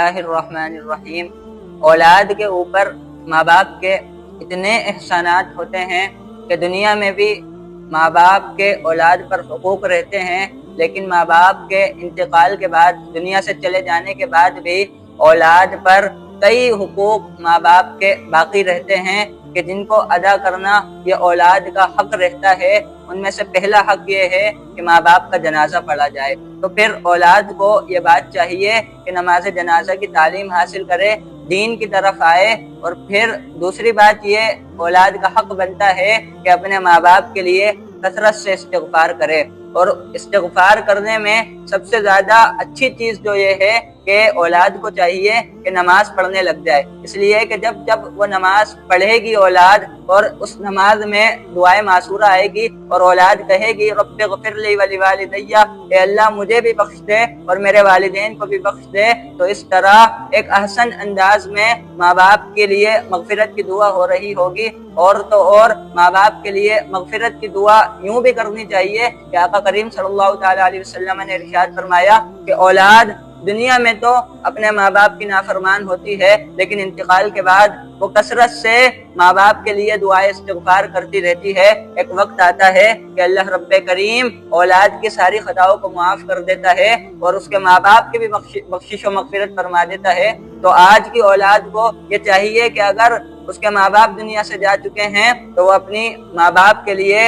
اللہ الرحمن الرحیم۔ اولاد کے اوپر ماں باپ کے اتنے احسانات ہوتے ہیں کہ دنیا میں بھی ماں باپ کے اولاد پر حقوق رہتے ہیں، لیکن ماں باپ کے انتقال کے بعد، دنیا سے چلے جانے کے بعد بھی اولاد پر کئی حقوق ماں باپ کے باقی رہتے ہیں کہ جن کو ادا کرنا یہ اولاد کا حق رہتا ہے۔ ان میں سے پہلا حق یہ ہے کہ ماں باپ کا جنازہ پڑھا جائے، تو پھر اولاد کو یہ بات چاہیے کہ نماز جنازہ کی تعلیم حاصل کرے، دین کی طرف آئے۔ اور پھر دوسری بات یہ اولاد کا حق بنتا ہے کہ اپنے ماں باپ کے لیے کثرت سے استغفار کرے، اور استغفار کرنے میں سب سے زیادہ اچھی چیز جو یہ ہے کہ اولاد کو چاہیے کہ نماز پڑھنے لگ جائے، اس لیے کہ جب وہ نماز پڑھے گی اولاد، اور اس نماز میں دعائے معصورہ آئے گی اور اولاد کہے گی رب اغفر لی ولوالدی، اے اللہ مجھے بھی بخش دے اور میرے والدین کو بھی بخش دے، تو اس طرح ایک احسن انداز میں ماں باپ کے لیے مغفرت کی دعا ہو رہی ہوگی۔ اور تو اور ماں باپ کے لیے مغفرت کی دعا یوں بھی کرنی چاہیے کہ آقا کریم صلی اللہ تعالی علیہ وسلم نے ارشاد فرمایا کہ اولاد دنیا میں تو اپنے ماں باپ کی نافرمان ہوتی ہے، لیکن انتقال کے بعد وہ کثرت سے ماں باپ کے لیے دعائے استغفار کرتی رہتی ہے۔ ایک وقت آتا ہے کہ اللہ رب کریم اولاد کی ساری خطاؤں کو معاف کر دیتا ہے اور اس کے ماں باپ کی بھی بخشش و مغفرت فرما دیتا ہے۔ تو آج کی اولاد کو یہ چاہیے کہ اگر اس کے ماں باپ دنیا سے جا چکے ہیں تو وہ اپنی ماں باپ کے لیے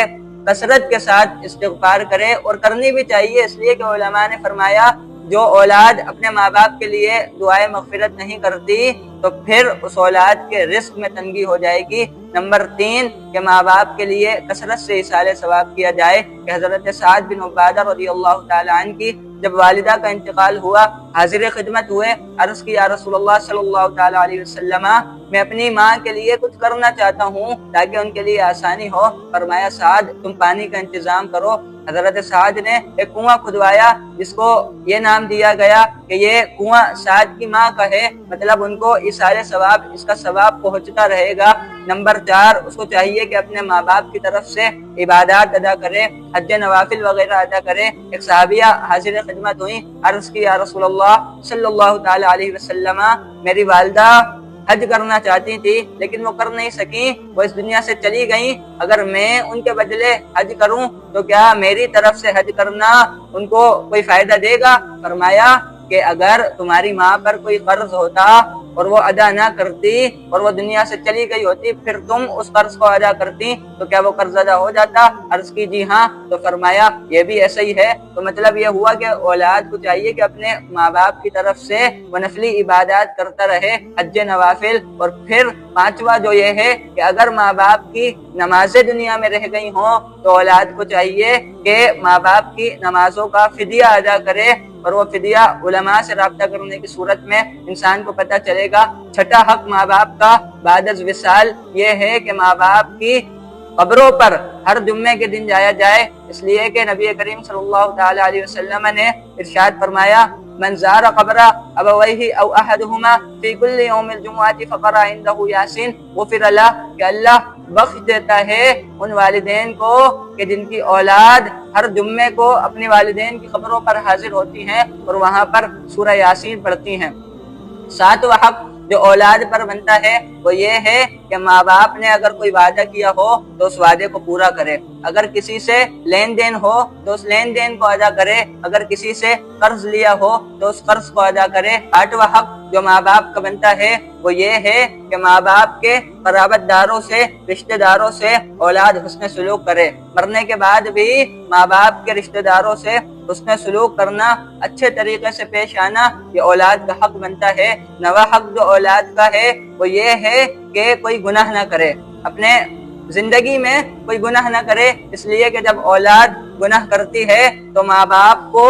کثرت کے ساتھ استغفار کرے، اور کرنی بھی چاہیے، اس لیے کہ علماء نے فرمایا جو اولاد اپنے ماں باپ کے لیے دعائے مغفرت نہیں کرتی تو پھر اس اولاد کے رزق میں تنگی ہو جائے گی۔ نمبر 3 کہ ماں باپ کے لیے کثرت سے ایصال ثواب کیا جائے کہ حضرت سعد بن عبادہ رضی اللہ تعالی عنہ کی جب والدہ کا انتقال ہوا، حاضر خدمت ہوئے، عرض کی یا رسول اللہ صلی اللہ تعالی علیہ وسلم میں اپنی ماں کے لیے کچھ کرنا چاہتا ہوں تاکہ ان کے لیے آسانی ہو۔ فرمایا سعد تم پانی کا انتظام کرو۔ حضرت سعد نے ایک کنواں کھدوایا جس کو یہ نام دیا گیا کہ یہ کنواں سعد کی ماں کا ہے، مطلب ان کو ایصال ثواب، اس کا ثواب پہنچتا رہے گا۔ نمبر 4 اس کو چاہیے کہ اپنے ماں باپ کی طرف سے عبادات ادا کرے، حج نوافل وغیرہ ادا کرے۔ ایک صحابیہ حاضر خدمت ہوئی، عرض کی یا رسول اللہ صلی اللہ تعالی علیہ وسلم میری والدہ حج کرنا چاہتی تھی لیکن وہ کر نہیں سکیں، وہ اس دنیا سے چلی گئیں، اگر میں ان کے بدلے حج کروں تو کیا میری طرف سے حج کرنا ان کو کوئی فائدہ دے گا؟ فرمایا کہ اگر تمہاری ماں پر کوئی قرض ہوتا اور وہ ادا نہ کرتی اور وہ دنیا سے چلی گئی ہوتی، پھر تم اس قرض کو ادا کرتی تو کیا وہ قرض ادا ہو جاتا؟ عرض کی جی ہاں، تو فرمایا یہ بھی ایسا ہی ہے۔ تو مطلب یہ ہوا کہ اولاد کو چاہیے کہ اپنے ماں باپ کی طرف سے وہ نفلی عبادات کرتا رہے، حج نوافل۔ اور پھر 5واں جو یہ ہے کہ اگر ماں باپ کی نمازیں دنیا میں رہ گئی ہوں تو اولاد کو چاہیے کہ ماں باپ کی نمازوں کا فدیہ ادا کرے، اور وہ فدیہ علماء سے رابطہ کرنے کی صورت میں انسان کو پتہ چلے گا۔ 6واں حق ماں باپ کا بعد از وصال یہ ہے کہ ماں باپ کی قبروں پر ہر جمعے کے دن جایا جائے، اس لیے کہ نبی کریم صلی اللہ تعالی علیہ وسلم نے ارشاد فرمایا من زار قبر ابویہ او احدہما فی کل یوم الجمعہ فقرأ عنده یاسین غفر له، کہ اللہ بخش دیتا ہے ان والدین کو کہ جن کی اولاد ہر جمعے کو اپنے والدین کی قبروں پر حاضر ہوتی ہیں اور وہاں پر سورہ یاسین پڑھتی ہیں۔ 7واں حق جو اولاد پر بنتا ہے وہ یہ ہے کہ ماں باپ نے اگر کوئی وعدہ کیا ہو تو اس وعدے کو پورا کرے، اگر کسی سے لین دین ہو تو اس لین دین کو ادا کرے، اگر کسی سے قرض لیا ہو تو اس قرض کو ادا کرے۔ 8واں حق جو ماں باپ کا بنتا ہے وہ یہ ہے کہ ماں باپ کے قرابت داروں سے، رشتہ داروں سے اولاد حسن سلوک کرے، مرنے کے بعد بھی ماں باپ کے رشتہ داروں سے حسن سلوک کرنا، اچھے طریقے سے پیش آنا، یہ اولاد کا حق بنتا ہے۔ 9واں حق جو اولاد کا ہے وہ یہ ہے کہ کوئی گناہ نہ کرے، اپنے زندگی میں کوئی گناہ نہ کرے، اس لیے کہ جب اولاد گناہ کرتی ہے تو ماں باپ کو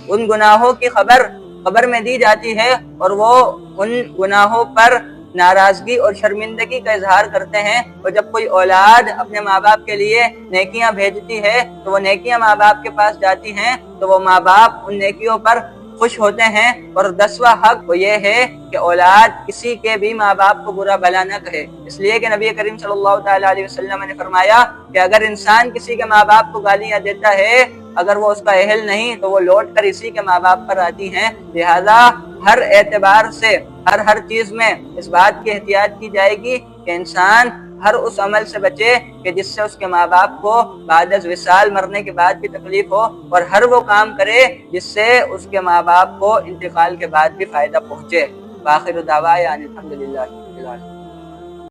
ان گناہوں کی خبر میں دی جاتی ہے اور وہ ان گناہوں پر ناراضگی اور شرمندگی کا اظہار کرتے ہیں۔ اور جب کوئی اولاد اپنے ماں باپ کے لیے نیکیاں بھیجتی ہے تو وہ نیکیاں ماں باپ کے پاس جاتی ہیں تو وہ ماں باپ ان نیکیوں پر خوش ہوتے ہیں۔ اور 10واں حق وہ یہ ہے کہ اولاد کسی کے بھی ماں باپ کو برا بھلا نہ کہے، اس لیے کہ نبی کریم صلی اللہ تعالی علیہ وسلم نے فرمایا کہ اگر انسان کسی کے ماں باپ کو گالیاں دیتا ہے اگر وہ اس کا اہل نہیں تو وہ لوٹ کر اسی کے ماں باپ پر آتی ہیں۔ لہذا ہر اعتبار سے ہر چیز میں اس بات کی احتیاط کی جائے گی کہ انسان ہر اس عمل سے بچے کہ جس سے اس کے ماں باپ کو بعد از وصال مرنے کے بعد بھی تکلیف ہو، اور ہر وہ کام کرے جس سے اس کے ماں باپ کو انتقال کے بعد بھی فائدہ پہنچے۔ وآخر دعوانا الحمدللہ رب العالمین۔